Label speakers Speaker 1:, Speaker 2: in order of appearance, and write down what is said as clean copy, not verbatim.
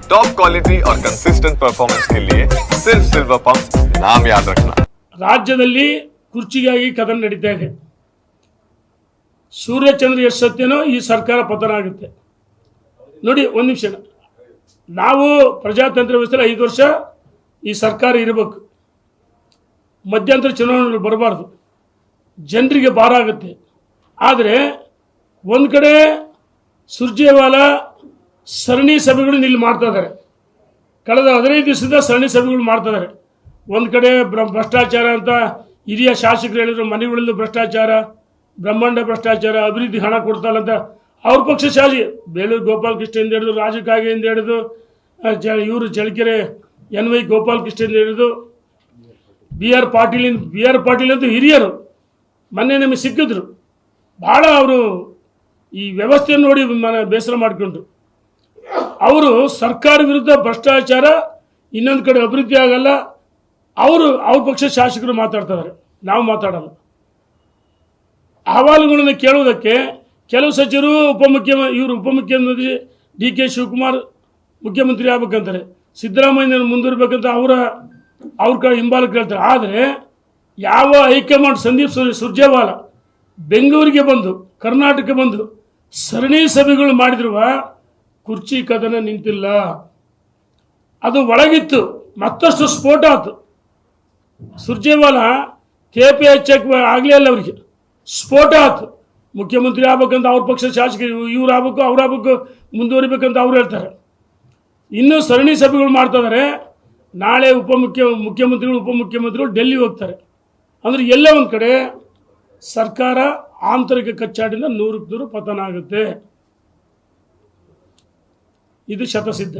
Speaker 1: Top quality और consistent performance के लिए सिर्फ सिल्वर पंप नाम याद रखना।
Speaker 2: ರಾಜ್ಯದಲ್ಲಿ ಕುರ್ಚಿಗಾಗಿ ಕದನ ನಡೀತಾ ಇದೆ. ಸೂರ್ಯಚಂದ್ರ ಎಷ್ಟು ಸತ್ಯನೋ ಈ ಸರ್ಕಾರ ಪತನ ಆಗುತ್ತೆ ನೋಡಿ. ಒಂದು ನಿಮಿಷ, ನಾವು ಪ್ರಜಾತಂತ್ರ ವ್ಯವಸ್ಥೆ 5 ವರ್ಷ ಈ ಸರ್ಕಾರ ಇರಬೇಕು, ಮಧ್ಯಂತರ ಚುನಾವಣೆಗಳು ಬರಬಾರ್ದು, ಜನರಿಗೆ ಭಾರ ಆಗುತ್ತೆ. ಆದರೆ ಒಂದು ಕಡೆ ಸುರ್ಜೇವಾಲಾ ಸರಣಿ ಸಭೆಗಳು ಇಲ್ಲಿ ಮಾಡ್ತಾ ಇದ್ದಾರೆ. ಕಳೆದ 15 ದಿವಸದ ಸರಣಿ ಸಭೆಗಳು ಮಾಡ್ತಾ ಇದ್ದಾರೆ. ಒಂದು ಕಡೆ ಭ್ರಷ್ಟಾಚಾರ ಅಂತ ಹಿರಿಯ ಶಾಸಕರು ಹೇಳಿದ್ರು, ಮನೆಗಳಲ್ಲೂ ಭ್ರಷ್ಟಾಚಾರ, ಬ್ರಹ್ಮಾಂಡ ಭ್ರಷ್ಟಾಚಾರ, ಅಭಿವೃದ್ಧಿ ಹಣ ಕೊಡ್ತಾರಲ್ಲ ಅಂತ ಅವ್ರ ಪಕ್ಷ ಶಾಸಕ ಬೇಲೂರು ಗೋಪಾಲಕೃಷ್ಣದಿಂದ ಹಿಡಿದು, ರಾಜಕಾಗೆಯಿಂದ ಹಿಡಿದು, ಇವರು ಚಳ್ಳಕೆರೆ NY ಗೋಪಾಲಕೃಷ್ಣದಿಂದ ಹಿಡಿದು ಬಿ ಆರ್ ಪಾಟೀಲ್ ಅಂತೂ ಹಿರಿಯರು ಮೊನ್ನೆ ನಮಗೆ ಸಿಕ್ಕಿದ್ರು. ಭಾಳ ಅವರು ಈ ವ್ಯವಸ್ಥೆಯನ್ನು ನೋಡಿ ಬೇಸರ ಮಾಡಿಕೊಂಡ್ರು. ಅವರು ಸರ್ಕಾರ ವಿರುದ್ಧ ಭ್ರಷ್ಟಾಚಾರ, ಇನ್ನೊಂದು ಕಡೆ ಅಭಿವೃದ್ಧಿ ಆಗಲ್ಲ, ಅವ್ರ ಪಕ್ಷ ಶಾಸಕರು ಮಾತಾಡ್ತಿದ್ದಾರೆ, ನಾವು ಮಾತಾಡಲ್ಲ. ಅಹವಾಲುಗಳನ್ನು ಕೇಳುವುದಕ್ಕೆ ಕೆಲವು ಸಚಿವರು ಉಪಮುಖ್ಯಮಂತ್ರಿ DK ಶಿವಕುಮಾರ್ ಮುಖ್ಯಮಂತ್ರಿ ಆಗ್ಬೇಕಂತಾರೆ, ಸಿದ್ದರಾಮಯ್ಯ ಮುಂದುವರ್ಬೇಕಂತ ಅವ್ರ ಕಡೆ ಹಿಂಬಾಲಕ್ಕೆ ಹೇಳ್ತಾರೆ. ಆದರೆ ಯಾವ ಹೈಕಮಾಂಡ್ ಸಂದೀಪ್ ಸುರ್ಜೇವಾಲಾ ಬೆಂಗಳೂರಿಗೆ ಬಂದು, ಕರ್ನಾಟಕ ಬಂದು ಸರಣಿ ಸಭೆಗಳು ಮಾಡಿರುವ ಕುರ್ಚಿ ಕದನ ನಿಂತಿಲ್ಲ. ಅದು ಒಳಗಿತ್ತು, ಮತ್ತಷ್ಟು ಸ್ಫೋಟ ಆಯ್ತು. ಸುರ್ಜೇವಾಲಾ KPH ಆಗಲೇ ಅಲ್ಲ, ಅವರಿಗೆ ಸ್ಫೋಟ ಆಯ್ತು. ಮುಖ್ಯಮಂತ್ರಿ ಆಗ್ಬೇಕಂತ ಅವ್ರ ಪಕ್ಷ ಶಾಸಕರು ಇವ್ರು ಆಗ್ಬೇಕು, ಅವ್ರು ಆಗ್ಬೇಕು, ಮುಂದುವರಿಬೇಕಂತ ಅವ್ರು ಹೇಳ್ತಾರೆ. ಇನ್ನೂ ಸರಣಿ ಸಭೆಗಳು ಮಾಡ್ತಾ ಇದ್ದಾರೆ. ನಾಳೆ ಮುಖ್ಯಮಂತ್ರಿಗಳು ಉಪಮುಖ್ಯಮಂತ್ರಿಗಳು ಡೆಲ್ಲಿ ಹೋಗ್ತಾರೆ. ಅಂದರೆ ಎಲ್ಲ ಒಂದು ಕಡೆ ಸರ್ಕಾರ ಆಂತರಿಕ ಕಚ್ಚಾಟದಿಂದ 100% ಪತನ ಆಗುತ್ತೆ. ಇದು ಶತಸಿದ್ಧ.